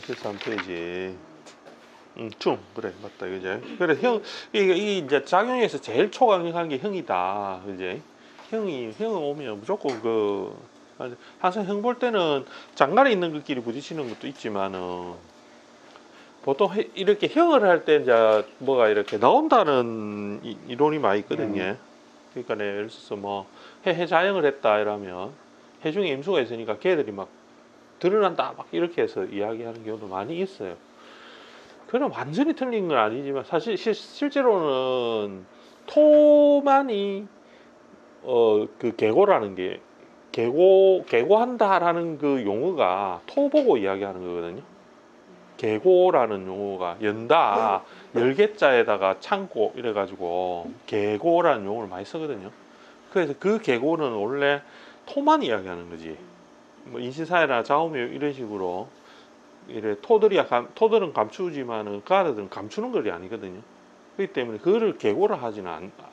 83페이지. 충. 그래, 맞다, 그제? 그래, 이게 이제 작용에서 제일 초강력한 게 형이다, 그제? 형이 오면 무조건 항상 형 볼 때는 장간에 있는 것끼리 부딪히는 것도 있지만은, 보통 이렇게 형을 할 때 이제 뭐가 이렇게 나온다는 이론이 많이 있거든요. 그러니까 예를 들어서 뭐 해자형을 했다 이러면 해중에 임수가 있으니까 걔들이 막 드러난다 막 이렇게 해서 이야기하는 경우도 많이 있어요. 그럼 완전히 틀린 건 아니지만 사실 실제로는 토만이 그 계고라는 게 계고한다라는 그 용어가 토 보고 이야기하는 거거든요. 계고라는 용어가 연다 열개자에다가 창고 이래가지고 계고라는 용어를 많이 쓰거든요. 그래서 그 계고는 원래 토만 이야기하는 거지. 뭐 인신사회나 자오묘 이런 식으로 이래 토들은 감추지만은 가르들은 감추는 것이 아니거든요. 그렇기 때문에 그거를 계고라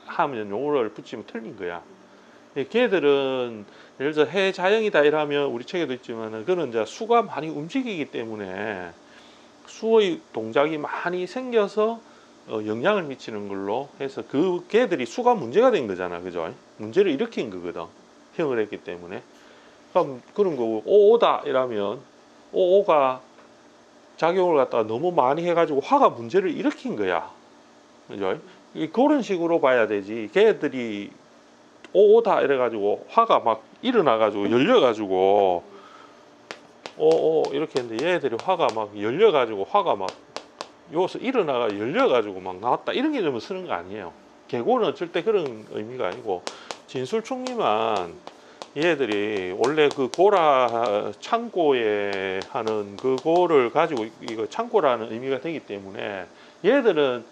하면 용어를 붙이면 틀린 거야. 걔들은 예를 들어 해자형이다 이러면 우리 책에도 있지만은 그는 이제 수가 많이 움직이기 때문에 수의 동작이 많이 생겨서 영향을 미치는 걸로 해서 그 걔들이 수가 문제가 된 거잖아, 그죠? 문제를 일으킨 거거든. 형을 했기 때문에. 그럼 그런 거고 오오다 이러면 오오가 작용을 갖다가 너무 많이 해가지고 화가 문제를 일으킨 거야, 그죠? 그런 식으로 봐야 되지. 걔들이 오오다 이래가지고 화가 막 일어나가지고 열려가지고 오오 이렇게 했는데 얘들이 화가 막 열려가지고 화가 막 여기서 일어나가 열려가지고 막 나왔다 이런 개념을 쓰는 거 아니에요. 계고는 절대 그런 의미가 아니고 진술충리만 얘들이 원래 그 고라 창고에 하는 그거를 가지고 이거 창고라는 의미가 되기 때문에 얘들은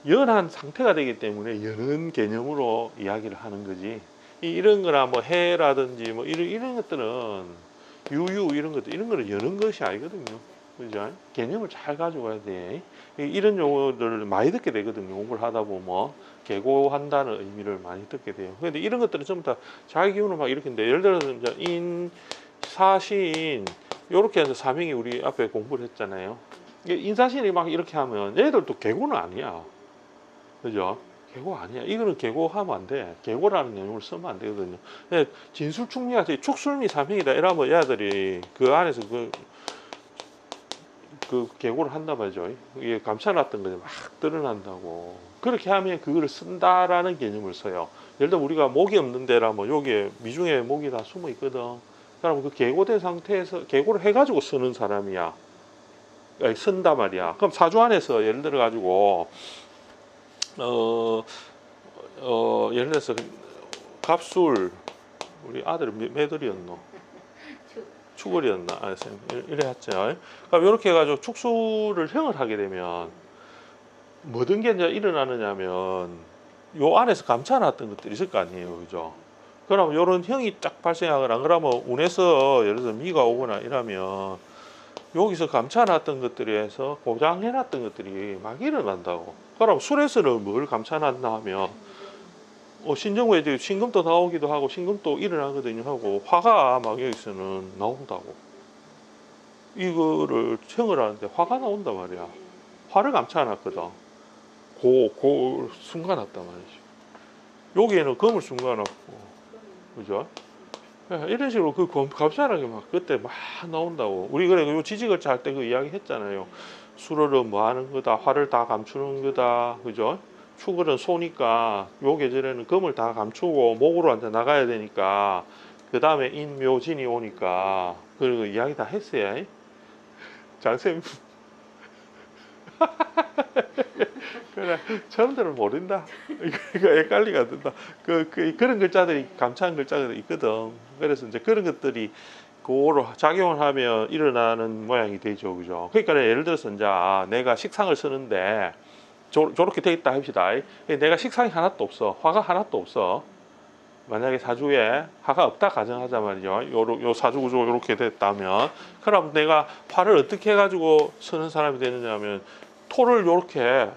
연한 상태가 되기 때문에 여는 개념으로 이야기를 하는 거지. 이런 거나 뭐 해라든지 뭐 이런 것들은 유유 이런 것들 이런 거를 여는 것이 아니거든요. 그죠? 개념을 잘 가지고 와야 돼. 이런 용어들을 많이 듣게 되거든요. 공부를 하다 보면 계고한다는 의미를 많이 듣게 돼요. 근데 이런 것들은 전부 다 자기 기운을 막 이렇게 예를 들어서 이제 인, 사신 이렇게 해서 사명이 우리 앞에 공부를 했잖아요. 인사신이 막 이렇게 하면 얘들도 계고는 아니야. 그죠? 계고 아니야. 이거는 계고하면 안 돼. 계고라는 내용을 쓰면 안 되거든요. 진술충리가 축술미 사명이다 이러면 얘들이 그 안에서 그 계고를 한단 말이죠. 이게 감춰놨던 것이 막 드러난다고. 그렇게 하면 그거를 쓴다라는 개념을 써요. 예를 들어 우리가 목이 없는 데라면 여기에 미중에 목이 다 숨어 있거든. 그럼 그 계고된 상태에서 계고를 해가지고 쓰는 사람이야. 쓴다 말이야. 그럼 사주 안에서 예를 들어 가지고 예를 들어서 갑술 우리 아들은 매들이었노? 축월이었나? 이래 했죠. 그럼 이렇게 해가지고 축수를 형을 하게 되면 모든 게 이제 일어나느냐면 요 안에서 감춰놨던 것들이 있을 거 아니에요, 그죠? 그럼 이런 형이 딱 발생하거나 그러면 운에서 예를 들어서 미가 오거나 이러면 여기서 감춰놨던 것들에서 보장해놨던 것들이 막 일어난다고. 그럼 술에서는 뭘 감춰놨나 하면 신정후에 신금도 나오기도 하고 신금도 일어나거든요 하고 화가 막 여기서는 나온다고. 이거를 형을 하는데 화가 나온단 말이야. 화를 감춰놨거든. 숨가놨단 말이지. 여기에는 금을 숨가놨고, 그죠? 이런 식으로 감사하게 막 그때 막 나온다고. 우리 그래 요 지직을 짤 때 그 이야기 했잖아요. 수로를 뭐 하는 거다, 화를 다 감추는 거다, 그죠? 축을은 소니까 요 계절에는 금을 다 감추고 목으로 한테 나가야 되니까 그 다음에 인묘진이 오니까 그 이야기 다 했어요. 장쌤 그래 처음들은 모른다. 이거 헷갈리가 안 된다. 그런 글자들이 감찬 글자들이 있거든. 그래서 이제 그런 것들이 그거로 작용을 하면 일어나는 모양이 되죠, 그죠? 그러니까 예를 들어서 이제 내가 식상을 쓰는데 저렇게 돼 있다 합시다. 내가 식상이 하나도 없어, 화가 하나도 없어. 만약에 사주에 화가 없다 가정하자 말이죠. 요 사주 구조 이렇게 됐다면, 그럼 내가 화를 어떻게 해가지고 쓰는 사람이 되느냐면 토를 이렇게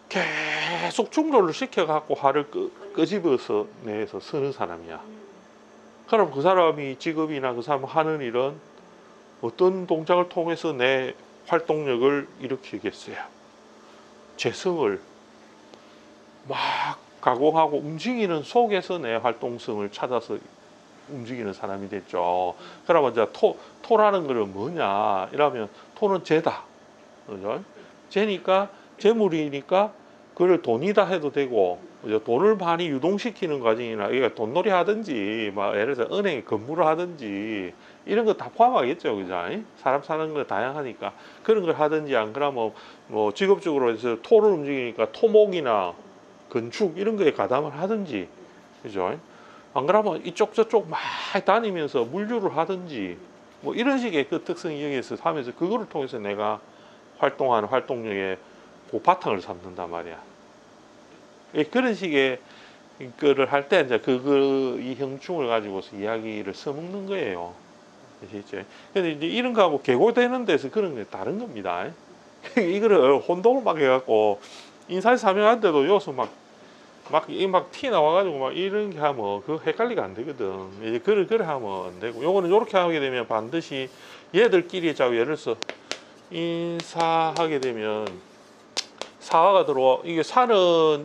계속 충돌을 시켜갖고 화를 끄집어서 내서 쓰는 사람이야. 그럼 그 사람이 직업이나 그 사람 하는 일은 어떤 동작을 통해서 내 활동력을 일으키겠어요. 재성을 막 가공하고 움직이는 속에서 내 활동성을 찾아서 움직이는 사람이 됐죠. 그러면 이제 토라는 거는 뭐냐? 이러면 토는 재다. 그죠? 재니까 재물이니까 그걸 돈이다 해도 되고, 그죠? 돈을 많이 유동시키는 과정이나, 그러니까 돈놀이 하든지, 막 예를 들어 은행에 근무를 하든지, 이런 거 다 포함하겠죠. 그죠? 사람 사는 거 다양하니까. 그런 걸 하든지, 안 그러면 뭐 직업적으로 해서 토를 움직이니까 토목이나 건축 이런 거에 가담을 하든지, 그죠? 안 그러면 이쪽 저쪽 막 다니면서 물류를 하든지, 뭐 이런 식의 그 특성이 여기에서 하면서 그거를 통해서 내가 활동하는 활동력의 그 바탕을 삼는단 말이야. 그런 식의 거를 할 때 이제 이 형충을 가지고서 이야기를 써먹는 거예요. 아시겠죠? 근데 이제 이런 거하고 계고되는 데서 그런 게 다른 겁니다. 이거를 혼동을 막 해갖고 인사에 사명하는데도 여기서 막 티 나와가지고 막 이런 게 하면 그 헷갈리가 안 되거든. 이제 그래 하면 안 되고, 요거는 이렇게 하게 되면 반드시 얘들끼리 자고 예를 들어서 인사하게 되면 사화가 들어와. 이게 사는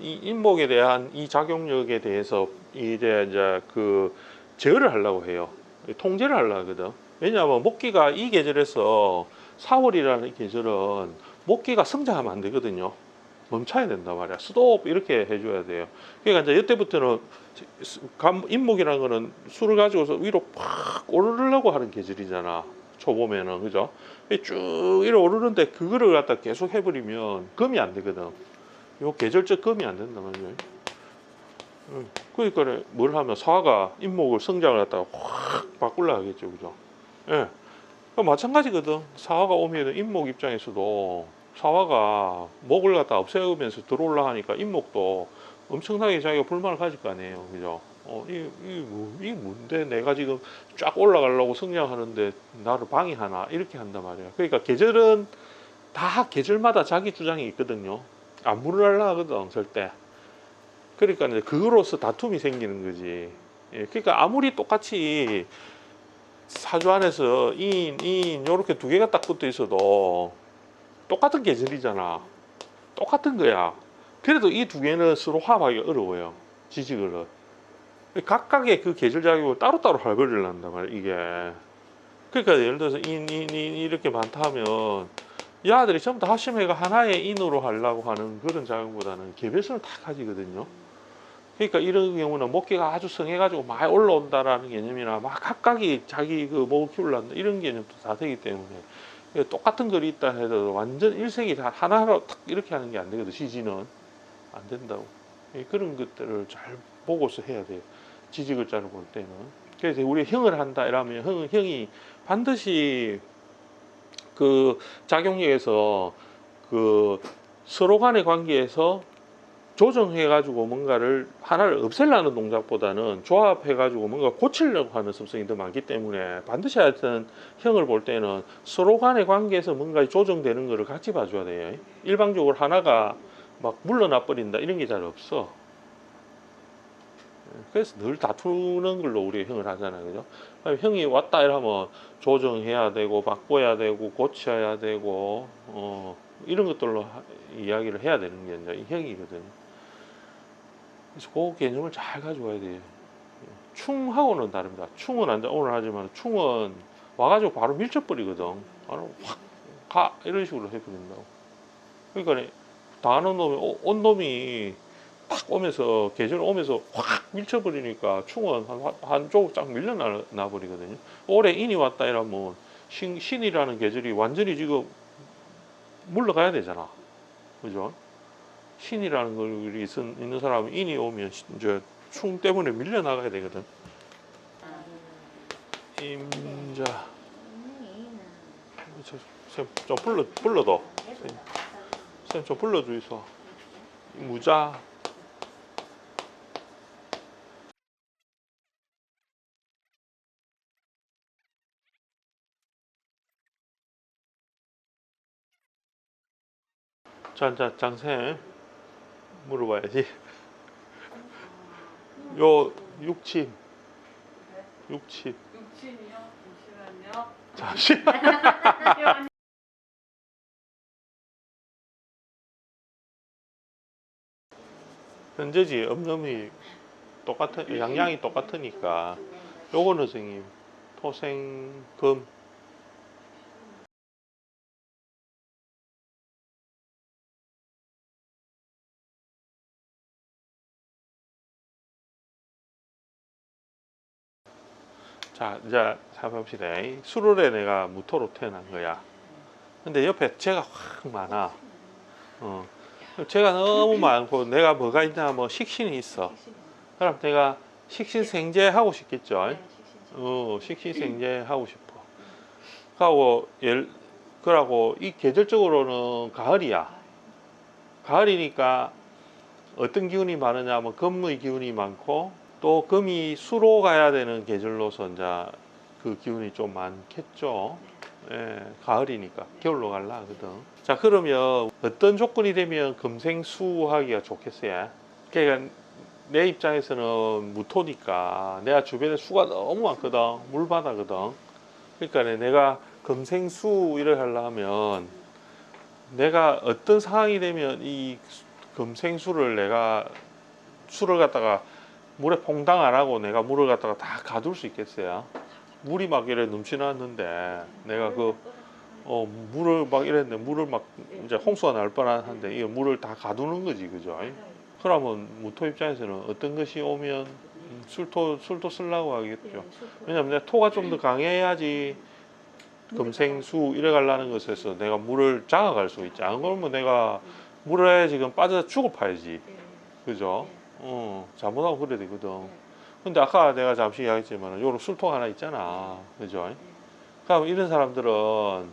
이 인목에 대한 이 작용력에 대해서 이제 그 제어를 하려고 해요. 통제를 하려고 하거든. 왜냐하면 목기가 이 계절에서 4월이라는 계절은 목기가 성장하면 안 되거든요. 멈춰야 된단 말이야. 스톱 이렇게 해줘야 돼요. 그러니까 이제 이때부터는 인목이라는 거는 술을 가지고서 위로 팍 오르려고 하는 계절이잖아. 초봄에는. 그죠? 쭉 이래 오르는데 그거를 갖다 계속 해버리면 금이 안 되거든. 요 계절적 금이 안 된단 말이에요. 그러니까 뭘 하면 사화가 인목을 성장을 갖다가 확 바꾸려 하겠죠. 그죠? 예. 마찬가지거든. 사화가 오면 인목 입장에서도 사화가 목을 갖다 없애면서 들어올라 하니까 인목도 엄청나게 자기가 불만을 가질 거 아니에요. 그죠? 이게 뭔데 내가 지금 쫙 올라가려고 성장하는데 나를 방해하나? 이렇게 한단 말이야. 그러니까 계절은 다 계절마다 자기 주장이 있거든요. 안 물으려고 하거든, 절대. 그러니까 이제 그거로서 다툼이 생기는 거지. 예, 그러니까 아무리 똑같이 사주 안에서 인 요렇게 두 개가 딱 붙어 있어도 똑같은 계절이잖아. 똑같은 거야. 그래도 이 두 개는 서로 화합하기 어려워요. 지지글은. 각각의 그 계절 작용을 따로따로 발별을 한단 말이야, 이게. 그러니까 예를 들어서 인 이렇게 많다 하면 이 아들이 전부 다 하심해가 하나의 인으로 하려고 하는 그런 작용보다는 개별성을 다 가지거든요. 그러니까 이런 경우는 목기가 아주 성해가지고 많이 올라온다라는 개념이나 막 각각이 자기 그 목을 키우려는 이런 개념도 다 되기 때문에 똑같은 글이 있다 해도 완전 일색이 다 하나로 탁 이렇게 하는 게 안 되거든. 지지는 안 된다고. 그런 것들을 잘 보고서 해야 돼요. 지지 글자를 볼 때는. 그래서 우리 형을 한다 이러면 형이 반드시 그 작용력에서 그 서로 간의 관계에서 조정해가지고 뭔가를 하나를 없애려는 동작보다는 조합해가지고 뭔가 고치려고 하는 습성이 더 많기 때문에 반드시 하여튼 형을 볼 때는 서로 간의 관계에서 뭔가 조정되는 거를 같이 봐줘야 돼요. 일방적으로 하나가 막 물러나 버린다 이런 게 잘 없어. 그래서 늘 다투는 걸로 우리 형을 하잖아요. 그죠? 형이 왔다 이러면 조정해야 되고 바꿔야 되고 고쳐야 되고 이런 것들로 이야기를 해야 되는 게 이제 형이거든요. 그래서 그 개념을 잘 가져와야 돼요. 충하고는 다릅니다. 충은 오늘 하지만 충은 와가지고 바로 밀쳐버리거든. 바로 확 가 이런 식으로 해버린다고. 그러니까 당하는 놈이 온 놈이 딱 오면서 계절 오면서 확 밀쳐버리니까 충은 한쪽 쫙 밀려나 버리거든요. 올해 인이 왔다 이러면 신이라는 계절이 완전히 지금 물러가야 되잖아. 그죠? 신이라는 걸 있는 사람은 인이 오면 이제 충 때문에 밀려나가야 되거든. 임자. 좀 불러도. 쌤 좀 불러주이소. 무자. 자, 장쌤 물어봐야지. 요 육침. 육침이요? 잠시만요. 잠시만. 현재지 음음이 똑같은 양양이 똑같으니까 요거는 선생님 토생금 자 이제 해봅시다. 수월에 내가 무토로 태어난 거야. 근데 옆에 재가 확 많아. 재가 너무 많고 내가 뭐가 있냐 뭐 식신이 있어. 그럼 내가 식신생재 하고 싶겠죠. 식신생재 하고 싶어. 그러고 이 계절적으로는 가을이야. 가을이니까 어떤 기운이 많으냐 하면 금의 기운이 많고 또 금이 수로 가야 되는 계절로서 이제 그 기운이 좀 많겠죠. 예, 가을이니까 겨울로 갈라 하거든. 자 그러면 어떤 조건이 되면 금생수하기가 좋겠어요. 그러니까 내 입장에서는 무토니까 내가 주변에 수가 너무 많거든. 물바다거든. 그러니까 내가 금생수 일을 하려면 내가 어떤 상황이 되면 이 금생수를 내가 수를 갖다가 물에 퐁당 안 하고 내가 물을 갖다가 다 가둘 수 있겠어요. 물이 막 이래 넘치났는데 내가 물을 막 이랬는데 물을 막 이제 홍수가 날 뻔한데 이 물을 다 가두는 거지, 그죠? 그러면 무토 입장에서는 어떤 것이 오면 술토 쓰려고 하겠죠. 왜냐면 내 토가 좀 더 강해야지 금생수 이래 가려는 것에서 내가 물을 잡아갈 수 있지. 안 그러면 내가 물에 지금 빠져서 죽어 파야지, 그죠? 잘못하면 그래야 되거든. 근데 아까 내가 잠시 이야기했지만 요런 술토가 하나 있잖아, 그죠? 그럼 이런 사람들은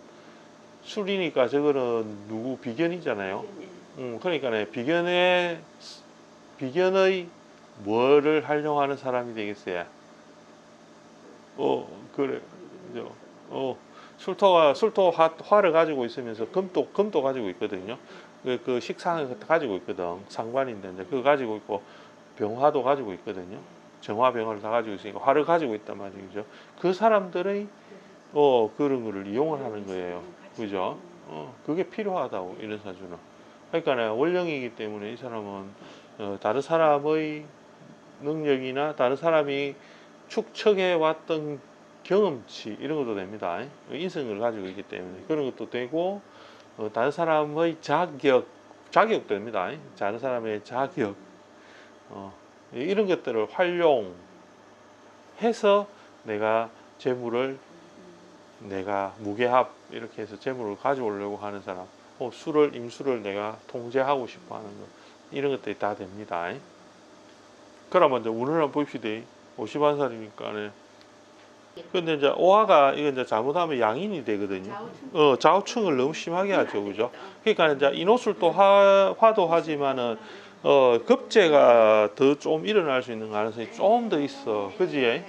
술이니까 저거는 누구 비견이잖아요. 그러니까 비견의 뭐를 활용하는 사람이 되겠어요? 그래. 그죠? 술토 화를 가지고 있으면서 금도 가지고 있거든요. 그 식상을 가지고 있거든. 상관인데 이제 그거 가지고 있고 병화도 가지고 있거든요. 정화병화를 다 가지고 있으니까 화를 가지고 있단 말이죠. 그 사람들의 그런 거를 이용을 하는 거예요. 그죠? 그게 필요하다고 이런 사주는. 그러니까 원령이기 때문에 이 사람은 다른 사람의 능력이나 다른 사람이 축적해 왔던 경험치 이런 것도 됩니다. 인성을 가지고 있기 때문에 그런 것도 되고 다른 사람의 자격도 됩니다. 다른 사람의 자격 이런 것들을 활용해서 내가 재물을 내가 무게합 이렇게 해서 재물을 가져오려고 하는 사람 임수를 내가 통제하고 싶어 하는 것 이런 것들이 다 됩니다. 그러면 이제 운을 한번 봅시다. 51살이니까 근데 이제 오화가 이거 이제 잘못하면 양인이 되거든요. 좌우충을 너무 심하게 하죠, 그죠? 그러니까 이제 인호술도 화도 하지만은 급제가 더 좀 일어날 수 있는 가능성이 좀 더 있어, 그지?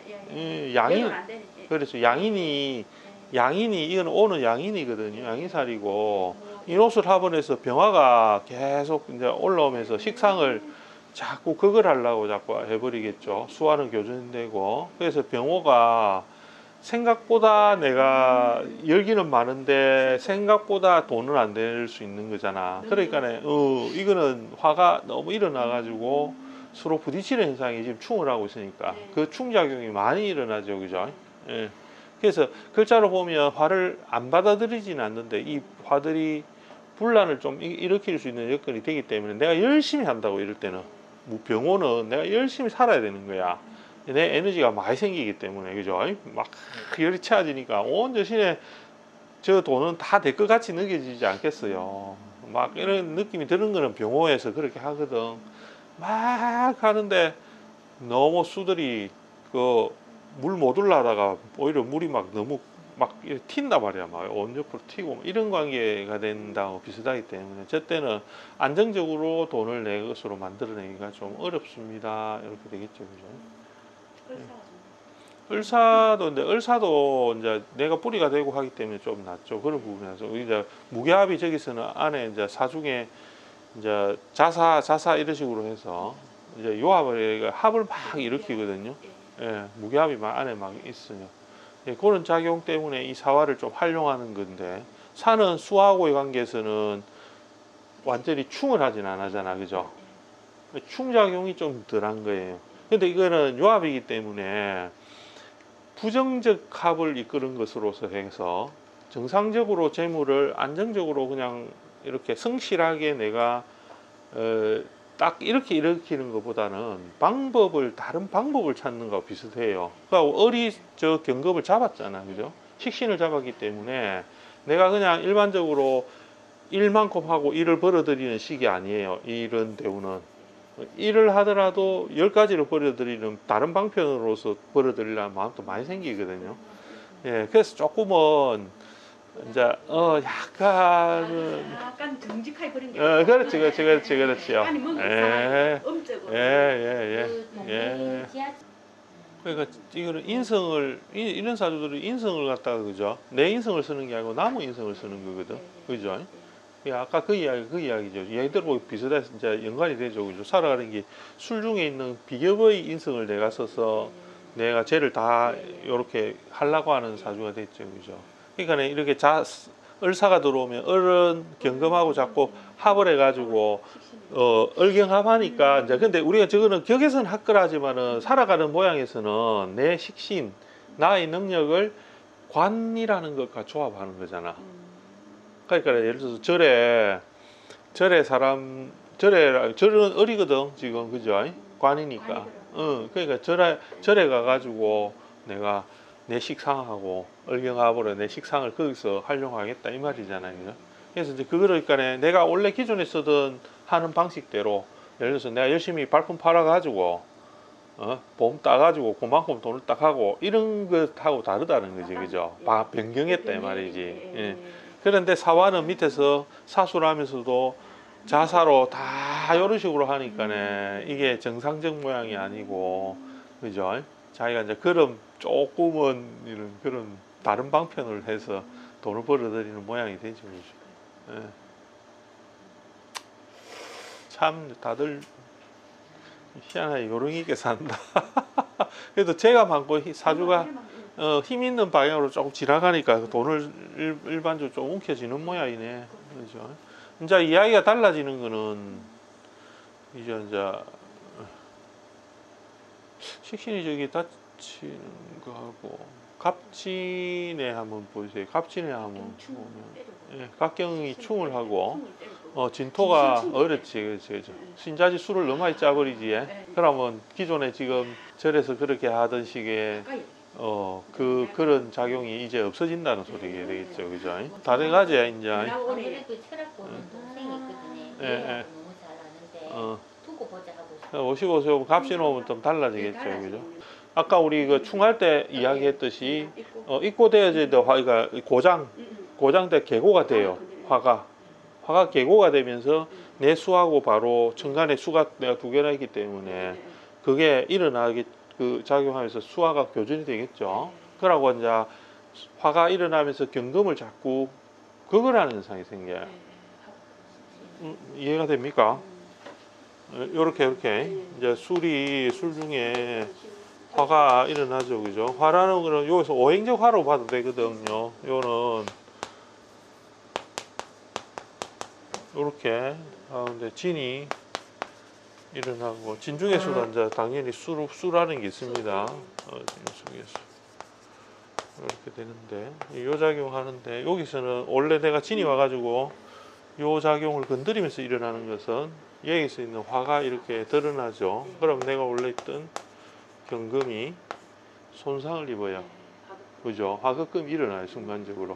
그래서 양인이 이건 오는 양인이거든요. 양인살이고 인호술 합원에서 병화가 계속 이제 올라오면서 식상을 자꾸 그걸 하려고 자꾸 해버리겠죠. 수화는 교전되고 그래서 병호가 생각보다 내가 열기는 많은데 생각보다 돈은 안 될 수 있는 거잖아. 그러니까 이거는 화가 너무 일어나 가지고 서로 부딪히는 현상이 지금 충을 하고 있으니까 그 충작용이 많이 일어나죠, 그죠? 예. 그래서 글자로 보면 화를 안 받아들이지는 않는데 이 화들이 분란을 좀 일으킬 수 있는 여건이 되기 때문에 내가 열심히 한다고 이럴 때는 병호는 내가 열심히 살아야 되는 거야. 내 에너지가 많이 생기기 때문에, 그죠? 막 열이 채워지니까 온 전신에 저 돈은 다 될 것 같이 느껴지지 않겠어요. 막 이런 느낌이 드는 거는 병호에서 그렇게 하거든. 막 하는데 너무 수들이 물 못 올라다가 오히려 물이 막 너무 막 튄다 말이야. 막 온 옆으로 튀고 이런 관계가 된다고 비슷하기 때문에 저 때는 안정적으로 돈을 내 것으로 만들어내기가 좀 어렵습니다. 이렇게 되겠죠, 그죠? 을사도 이제 내가 뿌리가 되고 하기 때문에 좀 낫죠. 그런 부분에서 이제 무게합이 저기서는 안에 이제 사중에 이제 자사 이런 식으로 해서 이제 요합을 합을 막 일으키거든요. 예, 무게합이 막 안에 막 있어요. 예, 그런 작용 때문에 이 사화를 좀 활용하는 건데 사는 수하고의 관계에서는 완전히 충을 하진 않잖아, 그죠? 충작용이 좀 덜한 거예요. 근데 이거는 요합이기 때문에 부정적 합을 이끄는 것으로서 해서 정상적으로 재물을 안정적으로 그냥 이렇게 성실하게 내가 딱 이렇게 일으키는 것보다는 다른 방법을 찾는 거와 비슷해요. 그러니까 저 경겁을 잡았잖아, 그죠? 식신을 잡았기 때문에 내가 그냥 일반적으로 일만큼 하고 일을 벌어들이는 식이 아니에요. 이런 대우는 일을 하더라도 10가지를 벌어들이는 다른 방편으로서 벌어들이려는 마음도 많이 생기거든요. 예, 그래서 조금은 이제 약간 정직하게 버린 게 그렇지요. 아니 뭔가 예, 음적으로 예. 그러니까 이거는 이런 사주들은 인성을 갖다가 그죠? 내 인성을 쓰는 게 아니고 남의 인성을 쓰는 거거든, 그죠? 아까 그 이야기죠. 얘들하고 비슷해서 이제 연관이 되죠, 그죠? 살아가는 게 술 중에 있는 비겁의 인성을 내가 써서 내가 죄를 다 이렇게 하려고 하는 사주가 됐죠, 그죠? 그러니까 이렇게 을사가 들어오면 을은 경금하고 자꾸 합을 해가지고 을경합하니까 이제 근데 우리가 저거는 격에서는 합글하지만은 살아가는 모양에서는 내 식신, 나의 능력을 관이라는 것과 조합하는 거잖아. 그러니까 예를 들어서 절은 을이거든 지금, 그죠? 관이니까. 그러니까 절에 가가지고 내가 내 식상하고 을경합으로 내 식상을 거기서 활용하겠다 이 말이잖아요, 그죠? 그래서 이제 그거를 그러니까 내가 원래 기존에 쓰던 하는 방식대로 예를 들어서 내가 열심히 발품 팔아가지고 보험 따가지고 그만큼 돈을 딱 하고 이런 것하고 다르다는 거지, 그죠? 변경했다 이 말이지. 예. 그런데 사화는 밑에서 사수를 하면서도 자사로 다 이런 식으로 하니까 이게 정상적 모양이 아니고, 그죠? 자기가 이제 조금은 이런 그런 다른 방편을 해서 돈을 벌어들이는 모양이 되죠, 그죠? 예. 참 다들 희한하게 요령 있게 산다. 그래도 제가 많고 사주가 힘 있는 방향으로 조금 지나가니까 돈을 일반적으로 좀 움켜쥐는 모양이네, 그죠? 이제 이야기가 달라지는 거는 이제 식신이 저기 다치는 거하고 갑진에 한번 보세요. 갑진에 한번 보면 갑경이 충을 하고 진토가 그렇지. 신자지 술을 너무 많이 짜버리지. 그러면 기존에 지금 절에서 그렇게 하던 식의 그런 작용이 이제 없어진다는 소리가 되겠죠, 그죠? 다른 가지 이제. 그 철학 보는 동생이 있거든요. 너무 잘 아는데 두고 보자 하고 싶어. 55세 갑신 오면 좀 달라지겠죠, 그죠? 아까 우리 그 충할 때 이야기했듯이 입고되어질 때 그러니까 고장 때 계고가 돼요. 화가 계고가 되면서 내 수하고 바로 천간에 수가 내가 두 개나 있기 때문에 그게 일어나게 그 작용하면서 수화가 교전이 되겠죠. 그러고 이제 화가 일어나면서 경금을 자꾸 극을하는 현상이 생겨요. 이해가 됩니까? 이렇게 이제 술 중에 화가 일어나죠, 그죠? 화라는 거는 여기서 오행적 화로 봐도 되거든요. 요는 이렇게 가운데 진이 일어나고 진중의 수가 이제 당연히 수라는 게 있습니다. 진중의 수 이렇게 되는데 요 작용하는데 여기서는 원래 내가 진이 와가지고 요 작용을 건드리면서 일어나는 것은 여기서 있는 화가 이렇게 드러나죠. 그럼 내가 원래 있던 경금이 손상을 입어요. 그죠? 화극금이 일어나요, 순간적으로.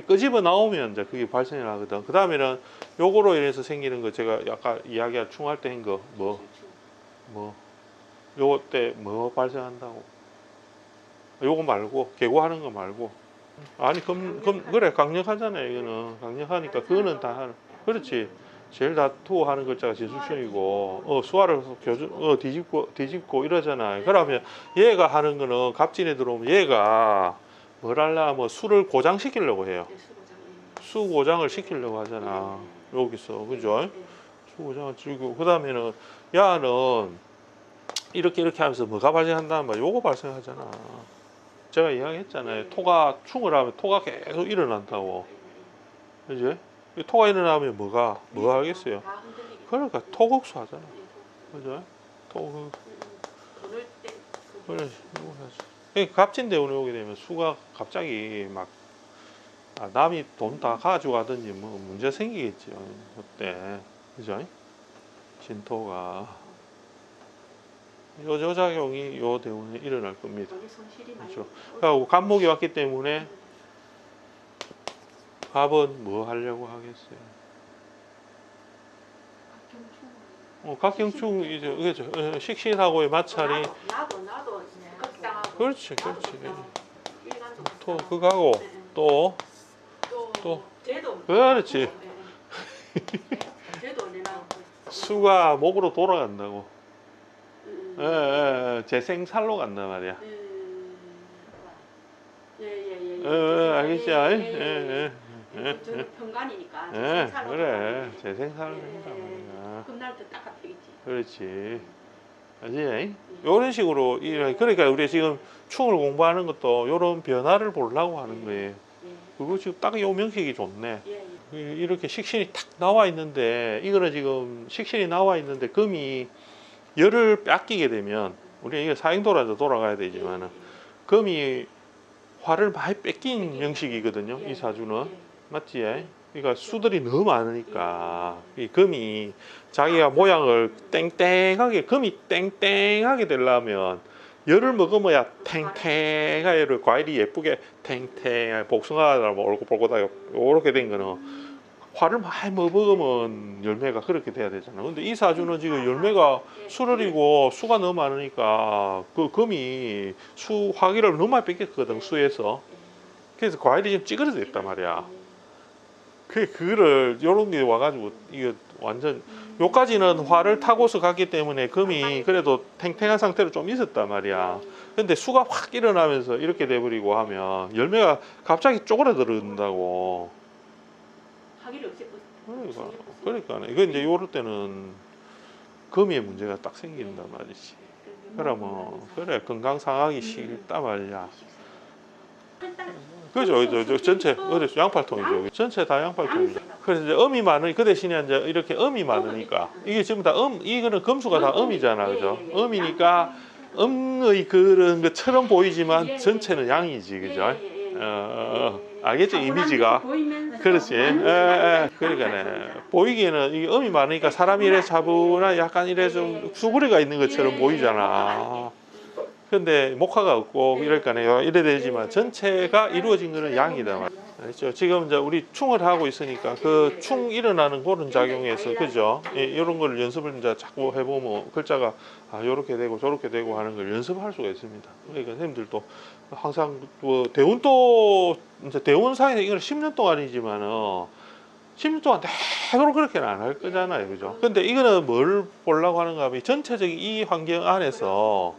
끄집어 나오면 이제 그게 발생을 하거든. 그 다음에는 요거로 인해서 생기는 거 제가 아까 이야기할 충할 때 한 거 요거 때 뭐 발생한다고? 요거 말고 계고하는 거 말고 아니 그래 강력하잖아요. 이거는 강력하니까 그거는 다 하는 그렇지. 제일 다투하는 글자가 진술션이고 수화를 뒤집고 이러잖아요. 그러면 얘가 하는 거는 갑진에 들어오면 얘가 뭘 하려면 수를 고장시키려고 해요. 수 고장을 시키려고 하잖아. 여기서 그죠? 수 고장을 주고 그 다음에는 야는 이렇게 하면서 뭐가 발생한다는 말 요거 발생하잖아. 제가 이야기했잖아요. 토가 충을 하면 토가 계속 일어난다고. 그지? 토가 일어나면 뭐가 하겠어요? 그러니까 토국수 하잖아. 그죠? 토 그럴 때 그래 이거 갑진대운에 오게 되면 수가 갑자기 막 남이 돈 다 가져가든지 뭐 문제 생기겠죠 그때 그죠? 진토가 요 작용이 요 대운에 일어날 겁니다. 거기 손실이 많이 그렇죠. 그리고 간목이 왔기 때문에 갑은 뭐 하려고 하겠어요? 각경충 이제 그죠? 식신하고의 마찰이 나도 극당하고 그렇지 그렇지. 일간적으로 또 그거하고 또 또 쟤도 그렇지. 쟤도 내나 수가 목으로 돌아간다고. 재생살로 간단 말이야. 알겠지? 저는 평간이니까 그래. 재생살로 한단 말이야. 끝날 때 딱 잡히겠지. 그렇지. 알지? 이런 식으로 그러니까 우리 지금 충을 공부하는 것도 이런 변화를 보려고 하는 거예요. 그거 지금 딱 요 명식이 좋네. 이렇게 식신이 탁 나와 있는데 이거는 지금 식신이 나와 있는데 금이 열을 뺏기게 되면 우리가 이게 사행도라도 돌아가야 되지만은 금이 화를 많이 뺏긴 명식이거든요. 이 사주는 맞지? 그러니까 수들이 너무 많으니까 이 금이 자기가 모양을 땡땡하게 금이 땡땡하게 되려면 열을 먹으면야 탱탱하게 과일이 예쁘게 탱탱하게 복숭아나 올고볼고다 이렇게 된 거는 화를 많이 먹으면 열매가 그렇게 돼야 되잖아. 근데 이 사주는 지금 열매가 수를이고 수가 너무 많으니까 그 금이 수 화기를 너무 많이 뺏겼거든 수에서. 그래서 과일이 지금 찌그러져 있단 말이야. 그거를 요런 게 와가지고 이거 완전 요까지는 화를 타고서 갔기 때문에 금이 그래도 탱탱한 상태로 좀 있었단 말이야. 근데 수가 확 일어나면서 이렇게 돼버리고 하면 열매가 갑자기 쪼그라든다고. 하기를 없애 그러니까 이거 이제 요럴 때는 금의 문제가 딱 생긴단 말이지. 그러면 그래 건강 상하기 싫단 말이야. 그죠, 저 전체 어디 양팔통이죠. 전체 다 양팔통이죠. 그래서 이제 음이 많으니 그 대신에 이제 이렇게 음이 많으니까 이게 전부 다 이거는 금수가 다 음이잖아, 그죠? 음이니까 음의 그런 것처럼 보이지만 전체는 양이지, 그죠? 알겠죠, 이미지가. 그렇지. 그러니까네 보이기에는 이게 음이 많으니까 사람이 이래 차분한 약간 이래 좀 수구리가 있는 것처럼 보이잖아. 근데 목화가 없고 이럴까네요. 이래 되지만 전체가 이루어진 거는 양이다. 그렇죠. 지금 이제 우리 충을 하고 있으니까 그 충 일어나는 그런 작용에서 그죠? 이런 걸 연습을 이제 자꾸 해보면 글자가 요렇게 되고 저렇게 되고 하는 걸 연습할 수가 있습니다. 그러니까 선생님들도 항상 뭐 대운도 이제 대운상에서 이걸 10년 동안이지만은 10년 동안 내도록 그렇게는 안 할 거잖아요, 그죠? 근데 이거는 뭘 보려고 하는가 하면 전체적인 이 환경 안에서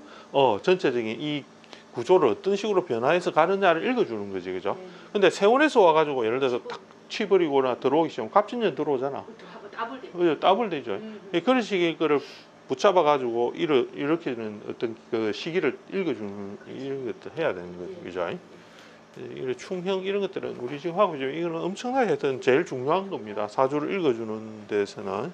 전체적인 이 구조를 어떤 식으로 변화해서 가느냐를 읽어주는 거지, 그죠? 근데 세원에서 와가지고 예를 들어서 딱 치버리거나 들어오기 시작하면 갑진년 들어오잖아. 그죠? 따블되죠. 그런 식의 거를 붙잡아가지고 이렇게는 어떤 그 시기를 읽어주는 이런 것도 해야 되는 거죠, 그죠? 이런 충형 이런 것들은 우리 지금 하고 있죠. 이거는 엄청나게 하여튼 제일 중요한 겁니다. 사주를 읽어주는 데서는.